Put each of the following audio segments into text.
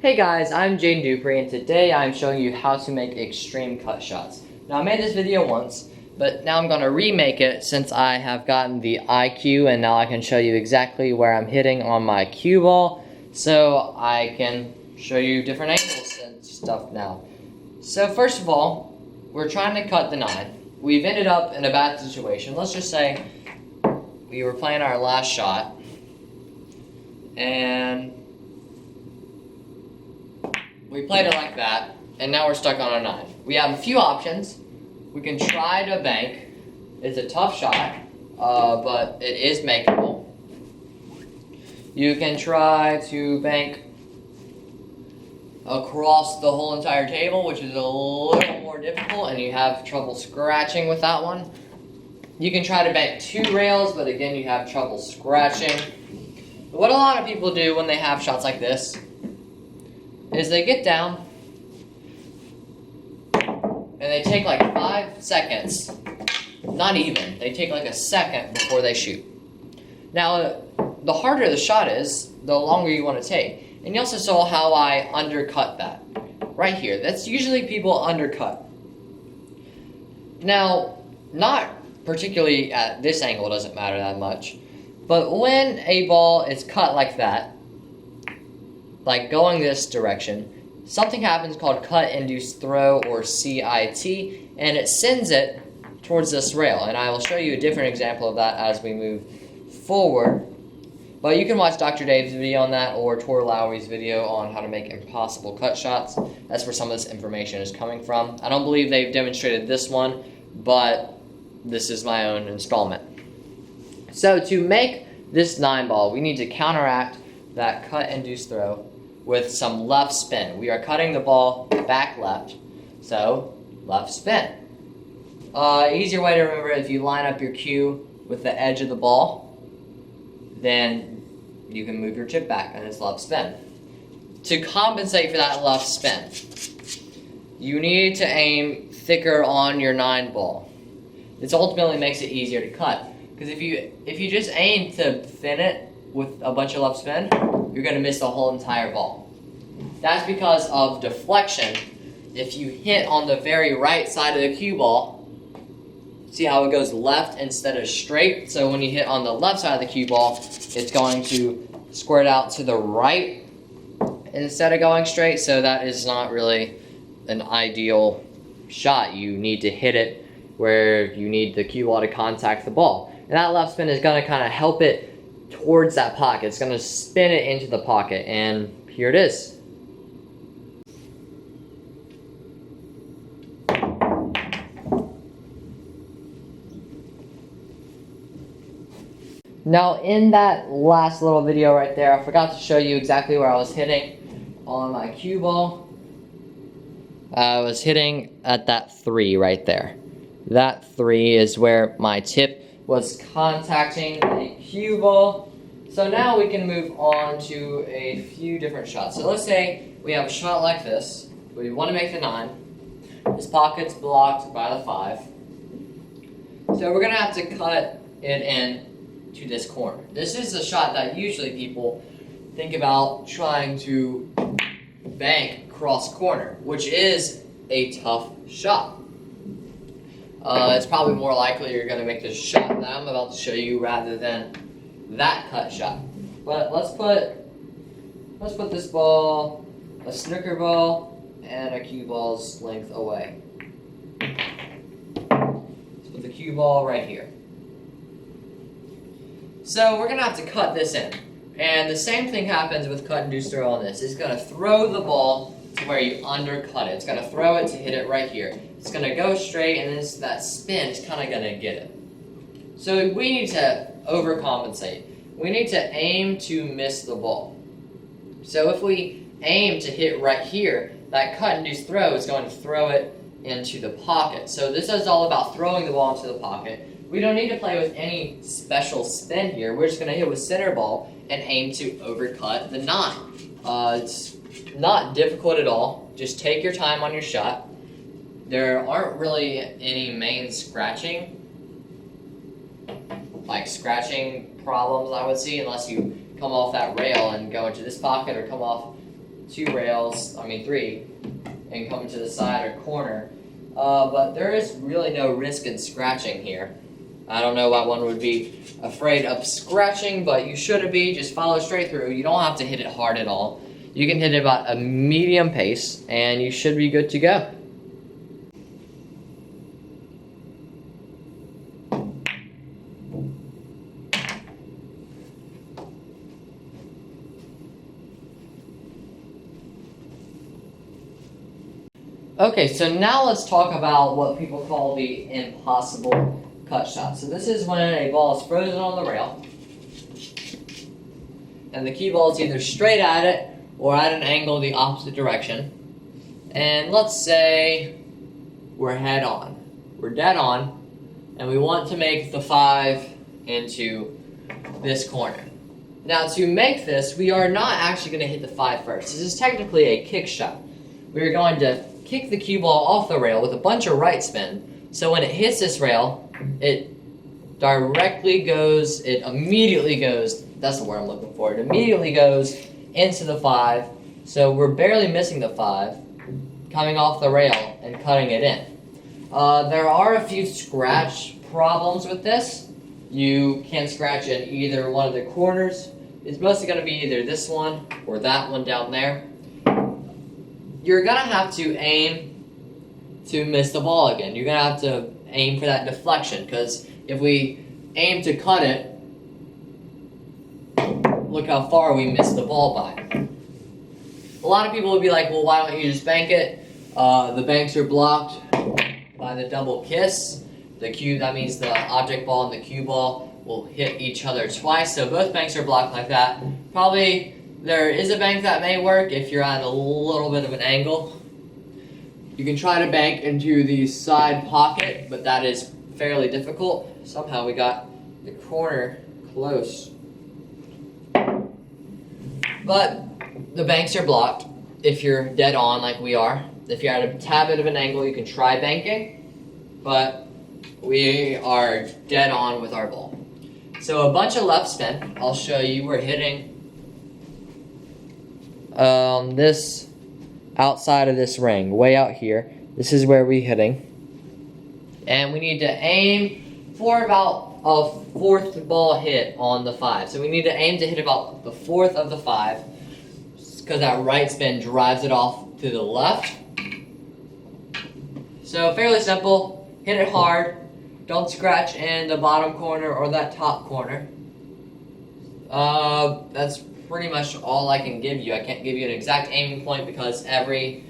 Hey guys, I'm Dupree, and today I'm showing you how to make extreme cut shots. Now I made this video once, but now I'm going to remake it since I have gotten the IQ, and now I can show you exactly where I'm hitting on my cue ball, so I can show you different angles and stuff now. So first of all, we're trying to cut the 9. We've ended up in a bad situation. Let's just say we were playing our last shot, and we played it like that, and now we're stuck on a 9. We have a few options. We can try to bank. It's a tough shot, but it is makeable. You can try to bank across the whole entire table, which is a little more difficult, and you have trouble scratching with that one. You can try to bank 2 rails, but again, you have trouble scratching. What a lot of people do when they have shots like this is they get down and they take like 5 seconds, not even, they take like a second before they shoot. Now, the harder the shot is, the longer you want to take. And you also saw how I undercut that. Right here, that's usually people undercut. Now, not particularly at this angle, doesn't matter that much, but when a ball is cut like that, like going this direction, something happens called cut-induced throw, or CIT, and it sends it towards this rail. And I will show you a different example of that as we move forward. But you can watch Dr. Dave's video on that, or Tor Lowry's video on how to make impossible cut shots. That's where some of this information is coming from. I don't believe they've demonstrated this one, but this is my own installment. So to make this 9 ball, we need to counteract that cut-induced throw with some left spin. We are cutting the ball back left, so left spin. Easier way to remember it, if you line up your cue with the edge of the ball, then you can move your chip back and it's left spin. To compensate for that left spin, you need to aim thicker on your 9 ball. This ultimately makes it easier to cut, because if you just aim to thin it with a bunch of left spin, you're going to miss the whole entire ball. That's because of deflection. If you hit on the very right side of the cue ball, see how it goes left instead of straight? So when you hit on the left side of the cue ball, it's going to squirt out to the right instead of going straight, so that is not really an ideal shot. You need to hit it where you need the cue ball to contact the ball. And that left spin is going to kind of help it towards that pocket. It's going to spin it into the pocket, and here it is. Now, in that last little video right there, I forgot to show you exactly where I was hitting on my cue ball. I was hitting at that 3 right there. That 3 is where my tip was contacting the cue ball. So now we can move on to a few different shots. So let's say we have a shot like this. We want to make the 9. This pocket's blocked by the 5. So we're going to have to cut it in to this corner. This is a shot that usually people think about trying to bank cross corner, which is a tough shot. It's probably more likely you're going to make this shot that I'm about to show you rather than that cut shot. But let's put this ball, a snooker ball, and a cue ball's length away. Let's put the cue ball right here. So we're going to have to cut this in. And the same thing happens with cut-induced throw on this. It's going to throw the ball to where you undercut it. It's going to throw it to hit it right here. It's going to go straight, and that spin is kind of going to get it. So we need to overcompensate. We need to aim to miss the ball. So if we aim to hit right here, that cut-induced throw is going to throw it into the pocket. So this is all about throwing the ball into the pocket. We don't need to play with any special spin here. We're just going to hit with center ball and aim to overcut the 9. It's not difficult at all. Just take your time on your shot. There aren't really any main scratching problems I would see, unless you come off that rail and go into this pocket, or come off three, and come to the side or corner. But there is really no risk in scratching here. I don't know why one would be afraid of scratching, but you shouldn't be. Just follow straight through. You don't have to hit it hard at all. You can hit it about a medium pace, and you should be good to go. Okay, so now let's talk about what people call the impossible cut shot. So this is when a ball is frozen on the rail, and the cue ball is either straight at it or at an angle the opposite direction. And let's say we're head on. We're dead on, and we want to make the 5 into this corner. Now to make this, we are not actually going to hit the 5 first. This is technically a kick shot. We're going to kick the cue ball off the rail with a bunch of right spin. So when it hits this rail, it immediately goes, that's the word I'm looking for, it immediately goes into the 5. So we're barely missing the 5, coming off the rail and cutting it in. There are a few scratch problems with this. You can scratch in either one of the corners. It's mostly going to be either this one or that one down there. You're going to have to aim to miss the ball again. You're going to have to aim for that deflection, because if we aim to cut it, look how far we missed the ball by. A lot of people will be like, well, why don't you just bank it? The banks are blocked by the double kiss. That means the object ball and the cue ball will hit each other twice, so both banks are blocked like that. Probably there is a bank that may work if you're at a little bit of an angle. You can try to bank into the side pocket, but that is fairly difficult. Somehow we got the corner close. But the banks are blocked if you're dead on like we are. If you're at a tad bit of an angle, you can try banking, but we are dead on with our ball. So a bunch of left spin. I'll show you. We're hitting this outside of this ring, way out here. This is where we're hitting. And we need to aim for about a 4th ball hit on the 5. So we need to aim to hit about the 4th of the 5, because that right spin drives it off to the left. So fairly simple. Hit it hard. Don't scratch in the bottom corner or that top corner. That's pretty much all I can give you. I can't give you an exact aiming point because every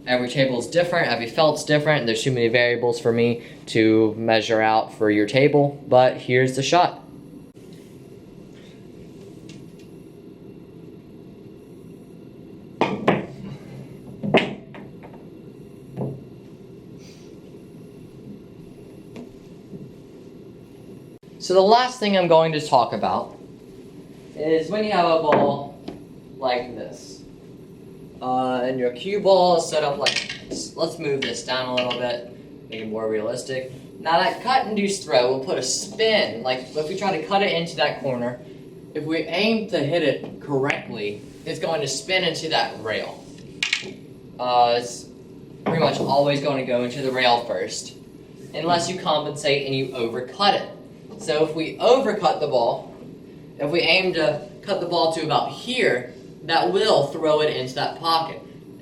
table is different, every felt's different, and there's too many variables for me to measure out for your table, but here's the shot. So the last thing I'm going to talk about is when you have a ball like this, and your cue ball is set up like this. Let's move this down a little bit, make it more realistic. Now that cut-induced throw will put a spin, like if we try to cut it into that corner, if we aim to hit it correctly, it's going to spin into that rail. It's pretty much always going to go into the rail first, unless you compensate and you overcut it. So if we overcut the ball, if we aim to cut the ball to about here, that will throw it into that pocket.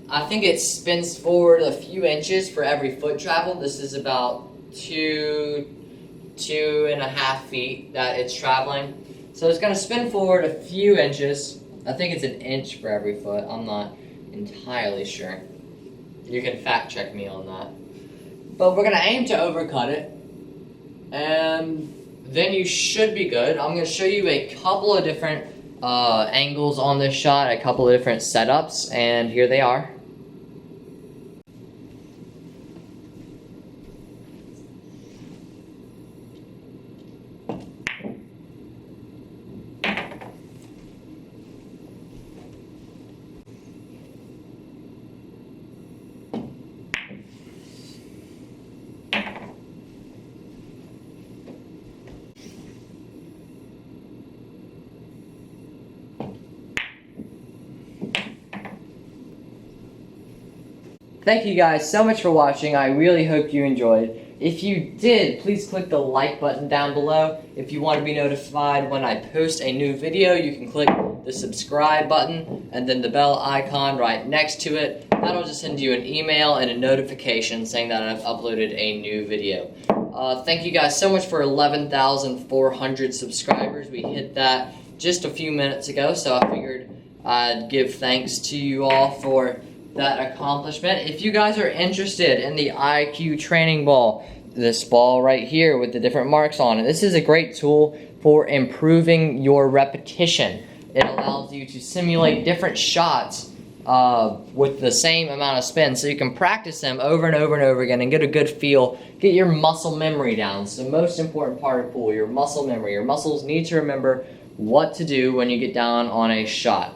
I think it spins forward a few inches for every foot travel. This is about 2.5 feet that it's traveling. So it's going to spin forward a few inches. I think it's an inch for every foot. I'm not entirely sure. You can fact check me on that. But we're going to aim to overcut it. And then you should be good. I'm going to show you a couple of different angles on this shot, a couple of different setups, and here they are. thank you guys so much for watching. I really hope you enjoyed. If you did, please click the like button down below. If you want to be notified when I post a new video, you can click the subscribe button and then the bell icon right next to it. That'll just send you an email and a notification saying that I've uploaded a new video. Thank you guys so much for 11,400 subscribers. We hit that just a few minutes ago, so I figured I'd give thanks to you all for that accomplishment. If you guys are interested in the IQ training ball, this ball right here with the different marks on it, this is a great tool for improving your repetition. It allows you to simulate different shots with the same amount of spin, so you can practice them over and over and over again and get a good feel, get your muscle memory down. It's the most important part of pool, your muscle memory. Your muscles need to remember what to do when you get down on a shot.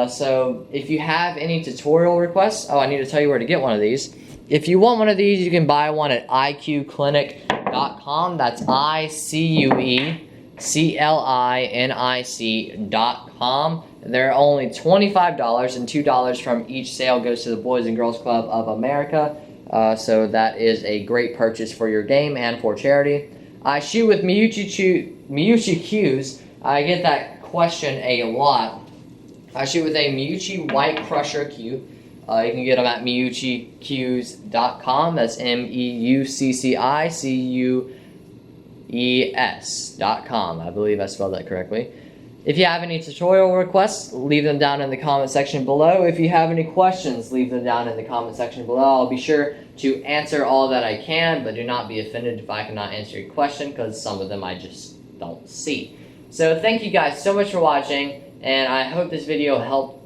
So if you have any tutorial requests, I need to tell you where to get one of these. If you want one of these, you can buy one at iqclinic.com. That's iqclinic.com. They're only $25, and $2 from each sale goes to the Boys and Girls Club of America. So that is a great purchase for your game and for charity. I shoot with Miyuchi Q's. I get that question a lot. I shoot with a Miyuchi White Crusher Q. You can get them at MiyuchiQs.com. That's MEUCCICUES.com. I believe I spelled that correctly. If you have any tutorial requests, leave them down in the comment section below. If you have any questions, leave them down in the comment section below. I'll be sure to answer all that I can, but do not be offended if I cannot answer your question, because some of them I just don't see. So thank you guys so much for watching, and I hope this video helped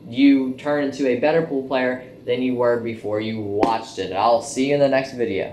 you turn into a better pool player than you were before you watched it. I'll see you in the next video.